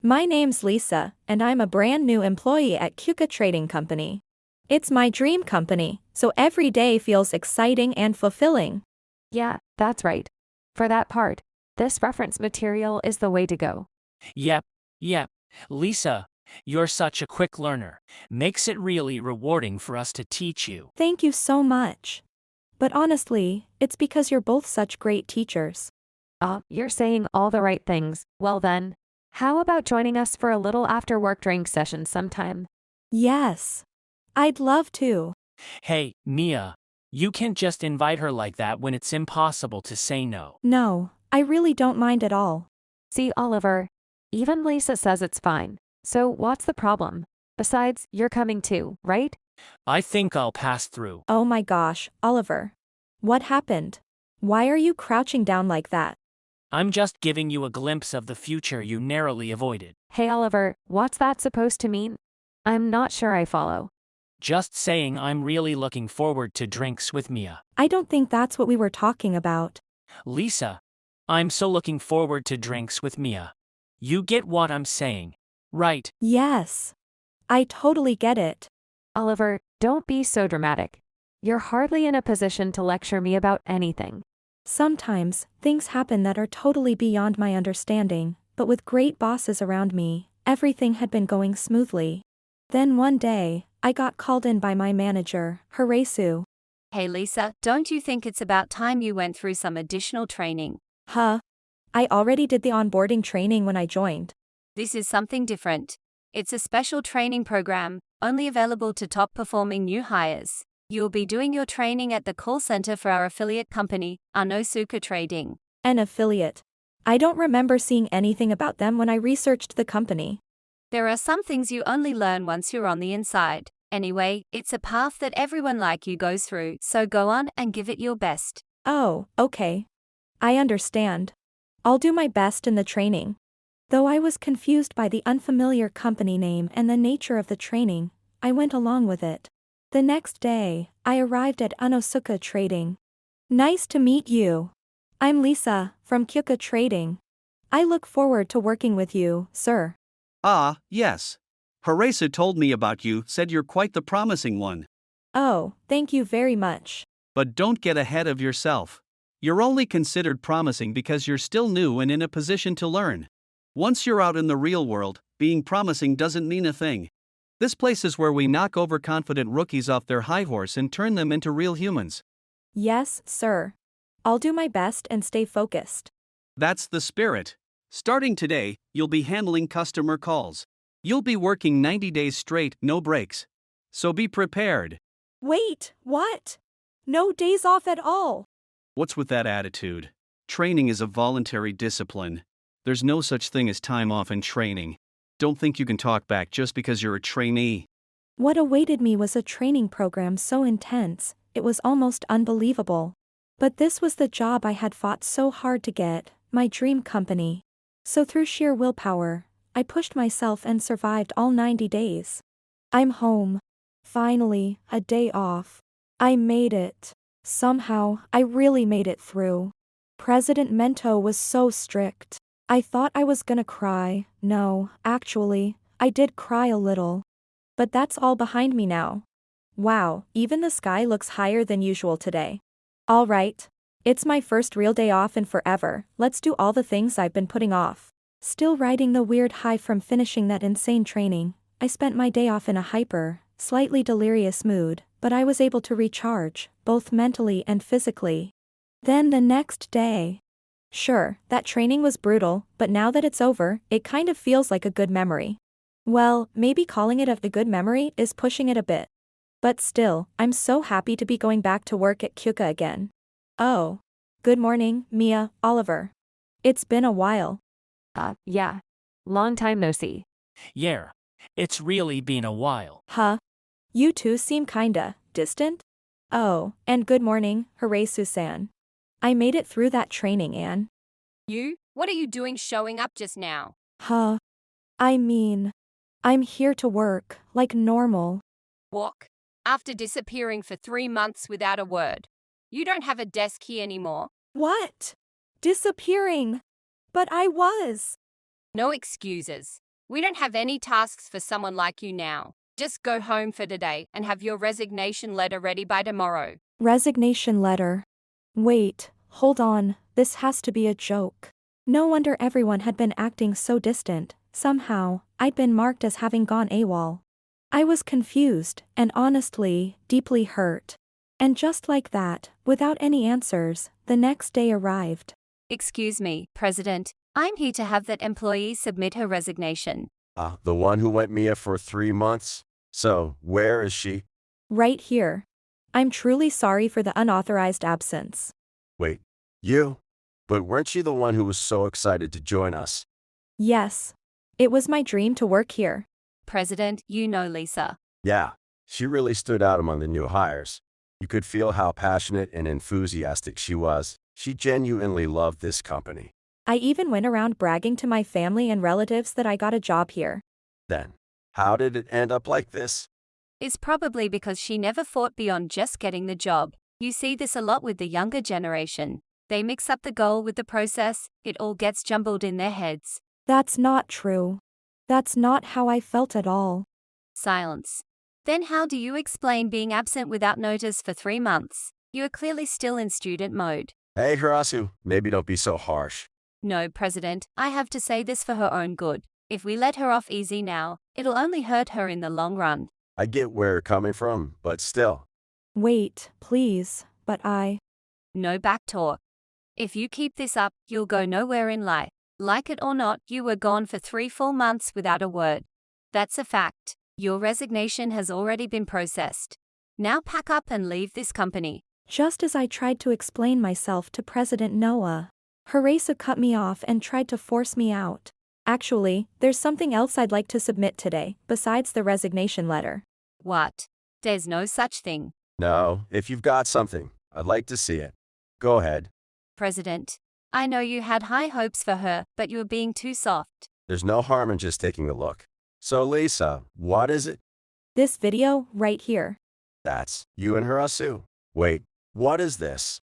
My name's Lisa, and I'm a brand new employee at Kyuka Trading Company. It's my dream company, so every day feels exciting and fulfilling. Yeah, that's right. For that part, this reference material is the way to go. Yep. Lisa, you're such a quick learner. Makes it really rewarding for us to teach you. Thank you so much. But honestly, it's because you're both such great teachers. You're saying all the right things. Well then, how about joining us for a little after-work drink session sometime? Yes. I'd love to. Hey, Mia, you can't just invite her like that when it's impossible to say no. No, I really don't mind at all. See, Oliver, even Lisa says it's fine. So what's the problem? Besides, you're coming too, right? I think I'll pass through. Oh my gosh, Oliver. What happened? Why are you crouching down like that? I'm just giving you a glimpse of the future you narrowly avoided. Hey Oliver, what's that supposed to mean? I'm not sure I follow. Just saying I'm really looking forward to drinks with Mia. I don't think that's what we were talking about. Lisa, I'm so looking forward to drinks with Mia. You get what I'm saying, right? Yes. I totally get it. Oliver, don't be so dramatic. You're hardly in a position to lecture me about anything. Sometimes, things happen that are totally beyond my understanding, but with great bosses around me, everything had been going smoothly. Then one day, I got called in by my manager, Harasu. Hey Lisa, don't you think it's about time you went through some additional training? Huh? I already did the onboarding training when I joined. This is something different. It's a special training program, only available to top-performing new hires. You'll be doing your training at the call center for our affiliate company, Anosuka Trading. An affiliate. I don't remember seeing anything about them when I researched the company. There are some things you only learn once you're on the inside. Anyway, it's a path that everyone like you goes through, so go on and give it your best. Oh, okay. I understand. I'll do my best in the training. Though I was confused by the unfamiliar company name and the nature of the training, I went along with it. The next day, I arrived at Anosuka Trading. Nice to meet you. I'm Lisa, from Kyuka Trading. I look forward to working with you, sir. Ah, yes. Haresa told me about you, said you're quite the promising one. Oh, thank you very much. But don't get ahead of yourself. You're only considered promising because you're still new and in a position to learn. Once you're out in the real world, being promising doesn't mean a thing. This place is where we knock overconfident rookies off their high horse and turn them into real humans. Yes, sir. I'll do my best and stay focused. That's the spirit. Starting today, you'll be handling customer calls. You'll be working 90 days straight, no breaks. So be prepared. Wait, what? No days off at all. What's with that attitude? Training is a voluntary discipline. There's no such thing as time off in training. Don't think you can talk back just because you're a trainee. What awaited me was a training program so intense, it was almost unbelievable. But this was the job I had fought so hard to get, my dream company. So through sheer willpower, I pushed myself and survived all 90 days. I'm home. Finally, a day off. I made it. Somehow, I really made it through. President Mento was so strict. I thought I was gonna cry. No, actually, I did cry a little. But that's all behind me now. Wow, even the sky looks higher than usual today. All right. It's my first real day off in forever. Let's do all the things I've been putting off. Still riding the weird high from finishing that insane training, I spent my day off in a slightly delirious mood, but I was able to recharge, both mentally and physically. Then the next day. Sure, that training was brutal, but now that it's over, it kind of feels like a good memory. Well, maybe calling it a good memory is pushing it a bit. But still, I'm so happy to be going back to work at Kyuka again. Oh. Good morning, Mia, Oliver. It's been a while. Yeah. Long time no see. Yeah, it's really been a while. Huh? You two seem kinda distant? Oh, and good morning, Harasu-san. I made it through that training, Anne. You? What are you doing showing up just now? Huh? I mean, I'm here to work, like normal. Walk. After disappearing for 3 months without a word. You don't have a desk here anymore. What? Disappearing? But I was. No excuses. We don't have any tasks for someone like you now. Just go home for today and have your resignation letter ready by tomorrow. Resignation letter. Wait, hold on, this has to be a joke. No wonder everyone had been acting so distant. Somehow, I'd been marked as having gone AWOL. I was confused, and honestly, deeply hurt. And just like that, without any answers, the next day arrived. Excuse me, President. I'm here to have that employee submit her resignation. The one who went Mia for 3 months? So, where is she? Right here. I'm truly sorry for the unauthorized absence. Wait, you? But weren't she the one who was so excited to join us? Yes. It was my dream to work here. President, you know Lisa. Yeah, she really stood out among the new hires. You could feel how passionate and enthusiastic she was. She genuinely loved this company. I even went around bragging to my family and relatives that I got a job here. Then, how did it end up like this? It's probably because she never fought beyond just getting the job. You see this a lot with the younger generation. They mix up the goal with the process, it all gets jumbled in their heads. That's not true. That's not how I felt at all. Silence. Then how do you explain being absent without notice for 3 months? You are clearly still in student mode. Hey, Hirasu, maybe don't be so harsh. No, President, I have to say this for her own good. If we let her off easy now, it'll only hurt her in the long run. I get where you're coming from, but still. Wait, please, but No back talk. If you keep this up, you'll go nowhere in life. Like it or not, you were gone for 3 full months without a word. That's a fact. Your resignation has already been processed. Now pack up and leave this company. Just as I tried to explain myself to President Noah, Horace cut me off and tried to force me out. Actually, there's something else I'd like to submit today, besides the resignation letter. What? There's no such thing. No, if you've got something, I'd like to see it. Go ahead. President, I know you had high hopes for her, but you're being too soft. There's no harm in just taking a look. So Lisa, what is it? This video, right here. That's you and Hirasu. Wait, what is this?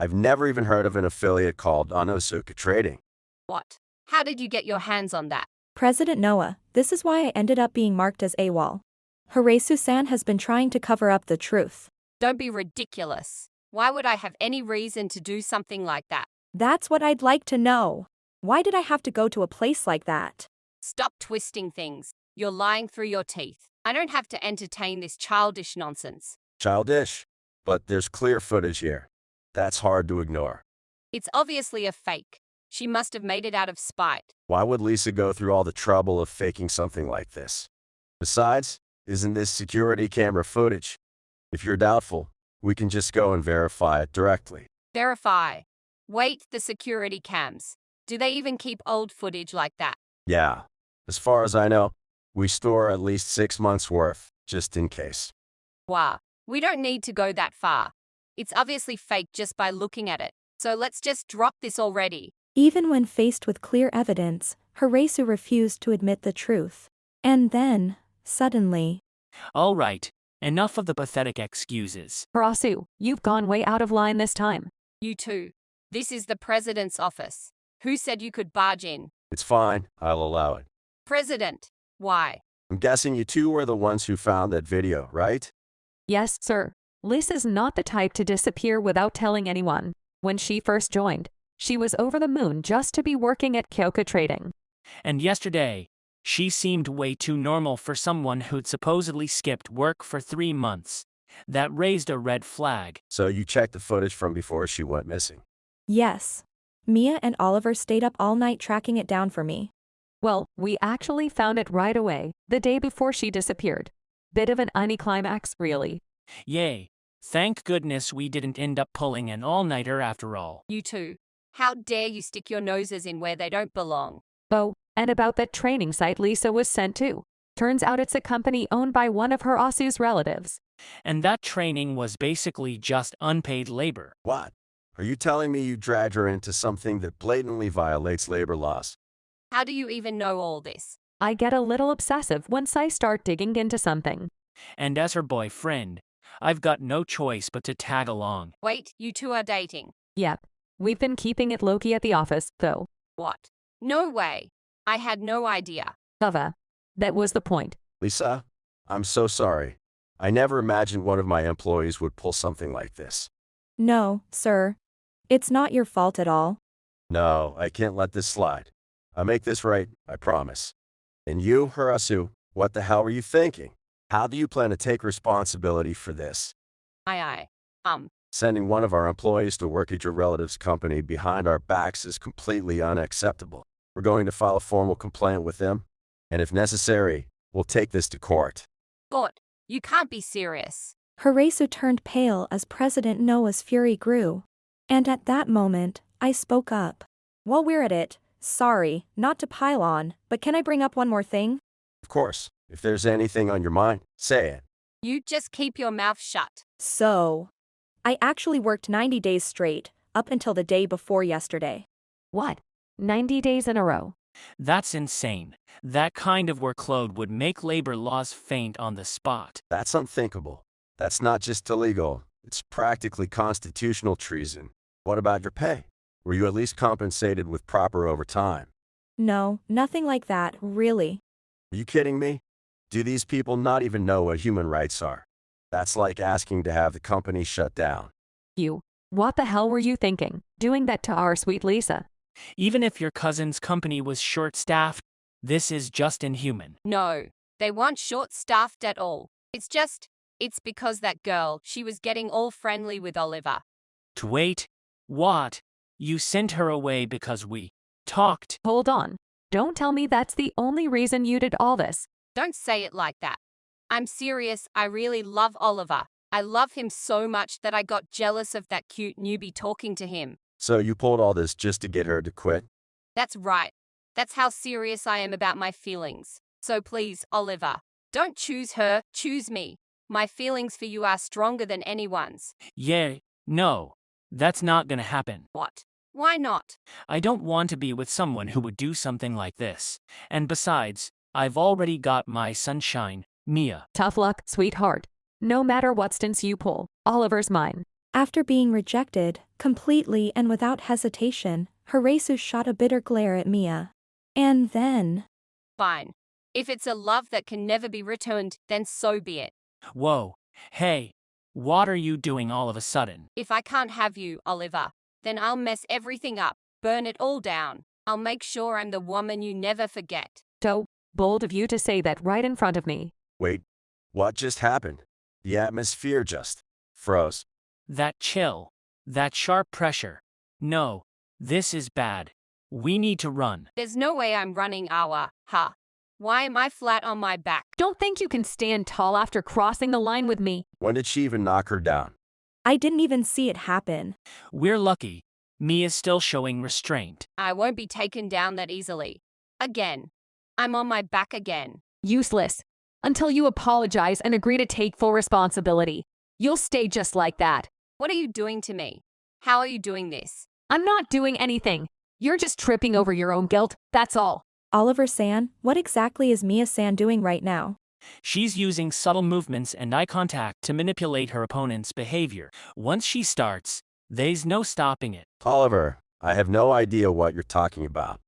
I've never even heard of an affiliate called Anosuka Trading. What? How did you get your hands on that? President Noah, this is why I ended up being marked as AWOL. Horace-san has been trying to cover up the truth. Don't be ridiculous. Why would I have any reason to do something like that? That's what I'd like to know. Why did I have to go to a place like that? Stop twisting things. You're lying through your teeth. I don't have to entertain this childish nonsense. Childish. But there's clear footage here. That's hard to ignore. It's obviously a fake. She must have made it out of spite. Why would Lisa go through all the trouble of faking something like this? Besides, isn't this security camera footage? If you're doubtful, we can just go and verify it directly. Verify. Wait, the security cams. Do they even keep old footage like that? Yeah. As far as I know, we store at least 6 months' worth, just in case. Wow. We don't need to go that far. It's obviously fake just by looking at it. So let's just drop this already. Even when faced with clear evidence, Horace refused to admit the truth. And then, suddenly. All right, enough of the pathetic excuses. Hirasu, you've gone way out of line this time. You too. This is the president's office. Who said you could barge in? It's fine, I'll allow it. President. Why? I'm guessing you two were the ones who found that video, right? Yes, sir. Lisa's not the type to disappear without telling anyone. When she first joined, she was over the moon just to be working at Kyoka Trading. And yesterday, she seemed way too normal for someone who'd supposedly skipped work for 3 months. That raised a red flag. So you checked the footage from before she went missing. Yes. Mia and Oliver stayed up all night tracking it down for me. Well, we actually found it right away, the day before she disappeared. Bit of an anticlimax, really. Yay. Thank goodness we didn't end up pulling an all-nighter after all. You too. How dare you stick your noses in where they don't belong? Oh, and about that training site Lisa was sent to. Turns out it's a company owned by one of her Asu's relatives. And that training was basically just unpaid labor. What? Are you telling me you dragged her into something that blatantly violates labor laws? How do you even know all this? I get a little obsessive once I start digging into something. And as her boyfriend, I've got no choice but to tag along. Wait, you two are dating. Yep. We've been keeping it low-key at the office, though. What? No way. I had no idea. That was the point. Lisa, I'm so sorry. I never imagined one of my employees would pull something like this. No, sir. It's not your fault at all. No, I can't let this slide. I'll make this right, I promise. And you, Harasu, what the hell were you thinking? How do you plan to take responsibility for this? Aye. Sending one of our employees to work at your relative's company behind our backs is completely unacceptable. We're going to file a formal complaint with them, and if necessary, we'll take this to court. God, you can't be serious. Horasu turned pale as President Noah's fury grew. And at that moment, I spoke up. While we're at it, sorry, not to pile on, but can I bring up one more thing? Of course, if there's anything on your mind, say it. You just keep your mouth shut. So, I actually worked 90 days straight, up until the day before yesterday. What? 90 days in a row? That's insane. That kind of workload would make labor laws faint on the spot. That's unthinkable. That's not just illegal, it's practically constitutional treason. What about your pay? Were you at least compensated with proper overtime? No, nothing like that, really. Are you kidding me? Do these people not even know what human rights are? That's like asking to have the company shut down. What the hell were you thinking, doing that to our sweet Lisa? Even if your cousin's company was short-staffed, this is just inhuman. No, they weren't short-staffed at all. It's because that girl, she was getting all friendly with Oliver. Wait, what? You sent her away because we talked? Hold on. Don't tell me that's the only reason you did all this. Don't say it like that. I'm serious, I really love Oliver. I love him so much that I got jealous of that cute newbie talking to him. So you pulled all this just to get her to quit? That's right. That's how serious I am about my feelings. So please, Oliver, don't choose her, choose me. My feelings for you are stronger than anyone's. Yeah, no, that's not gonna happen. What? Why not? I don't want to be with someone who would do something like this. And besides, I've already got my sunshine, Mia. Tough luck, sweetheart. No matter what stints you pull, Oliver's mine. After being rejected, completely and without hesitation, Horasu shot a bitter glare at Mia. And then... Fine. If it's a love that can never be returned, then so be it. Whoa, hey, what are you doing all of a sudden? If I can't have you, Oliver, then I'll mess everything up, burn it all down. I'll make sure I'm the woman you never forget. So bold of you to say that right in front of me. Wait, what just happened? The atmosphere just froze. That chill, that sharp pressure. No, this is bad. We need to run. There's no way I'm running Why am I flat on my back? Don't think you can stand tall after crossing the line with me. When did she even knock her down? I didn't even see it happen. We're lucky. Mia's still showing restraint. I won't be taken down that easily. Again. I'm on my back again. Useless. Until you apologize and agree to take full responsibility. You'll stay just like that. What are you doing to me? How are you doing this? I'm not doing anything. You're just tripping over your own guilt, that's all. Oliver-san, what exactly is Mia-san doing right now? She's using subtle movements and eye contact to manipulate her opponent's behavior. Once she starts, there's no stopping it. Oliver, I have no idea what you're talking about.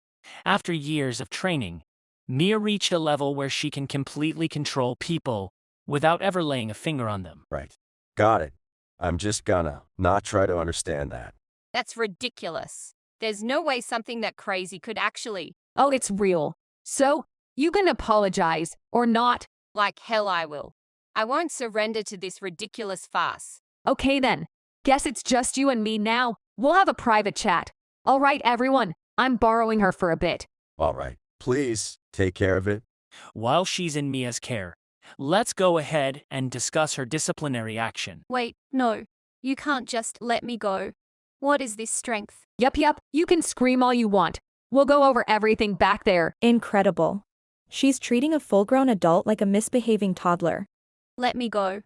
After years of training, Mia reached a level where she can completely control people without ever laying a finger on them. Right. Got it. I'm just gonna not try to understand that. That's ridiculous. There's no way something that crazy could actually... Oh, it's real. So, you can apologize, or not. Like hell I will. I won't surrender to this ridiculous farce. Okay then. Guess it's just you and me now. We'll have a private chat. All right, everyone. I'm borrowing her for a bit. All right. Please, take care of it. While she's in Mia's care, let's go ahead and discuss her disciplinary action. Wait, no. You can't just let me go. What is this strength? Yup. You can scream all you want. We'll go over everything back there. Incredible. She's treating a full-grown adult like a misbehaving toddler. Let me go.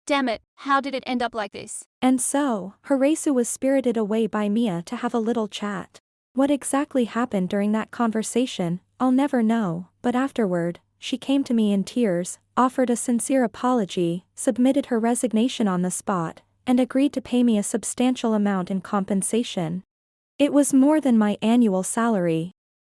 Damn it, how did it end up like this? And so, Horasu was spirited away by Mia to have a little chat. What exactly happened during that conversation, I'll never know, but afterward, she came to me in tears, offered a sincere apology, submitted her resignation on the spot, and agreed to pay me a substantial amount in compensation. It was more than my annual salary.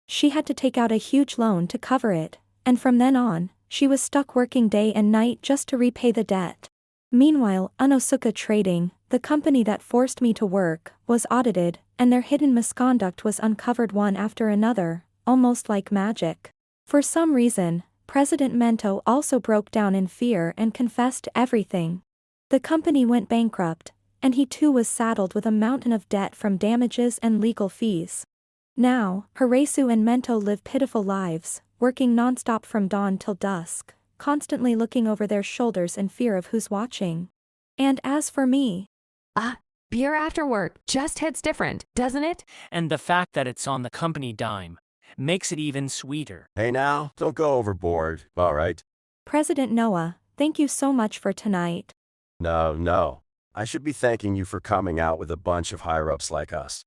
She had to take out a huge loan to cover it, And from then on, she was stuck working day and night just to repay the debt. Meanwhile, Anosuka Trading, the company that forced me to work, was audited, and their hidden misconduct was uncovered one after another, almost like magic. For some reason, President Mento also broke down in fear and confessed everything. The company went bankrupt, and he too was saddled with a mountain of debt from damages and legal fees. Now, Hirasu and Mento live pitiful lives, working nonstop from dawn till dusk, constantly looking over their shoulders in fear of who's watching. And as for me, Beer after work just hits different, doesn't it? And the fact that it's on the company dime makes it even sweeter. Hey now, don't go overboard, all right? President Noah, thank you so much for tonight. No. I should be thanking you for coming out with a bunch of higher-ups like us.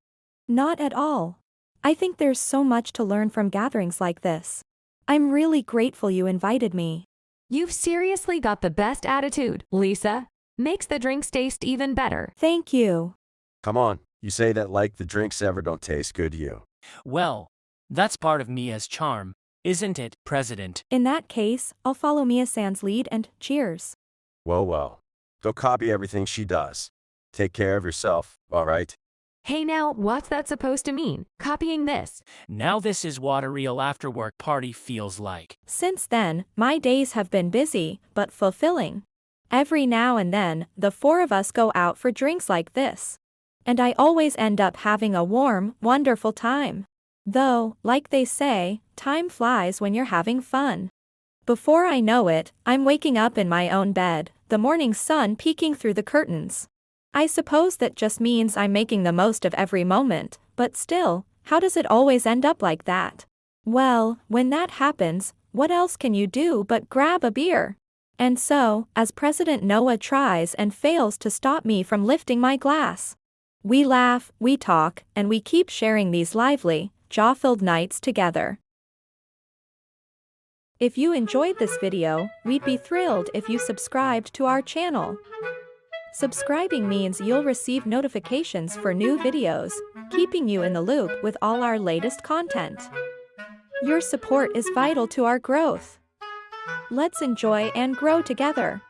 Not at all. I think there's so much to learn from gatherings like this. I'm really grateful you invited me. You've seriously got the best attitude, Lisa. Makes the drinks taste even better. Thank you. Come on, you say that like the drinks ever don't taste good to you. Well, that's part of Mia's charm, isn't it, President? In that case, I'll follow Mia-san's lead and cheers. Well. Go copy everything she does. Take care of yourself, all right? Hey now, what's that supposed to mean? Copying this? Now this is what a real after-work party feels like. Since then, my days have been busy, but fulfilling. Every now and then, the four of us go out for drinks like this. And I always end up having a warm, wonderful time. Though, like they say, time flies when you're having fun. Before I know it, I'm waking up in my own bed, the morning sun peeking through the curtains. I suppose that just means I'm making the most of every moment, but still, how does it always end up like that? Well, when that happens, what else can you do but grab a beer? And so, as President Noah tries and fails to stop me from lifting my glass, we laugh, we talk, and we keep sharing these lively, jaw-filled nights together. If you enjoyed this video, we'd be thrilled if you subscribed to our channel. Subscribing means you'll receive notifications for new videos, keeping you in the loop with all our latest content. Your support is vital to our growth. Let's enjoy and grow together.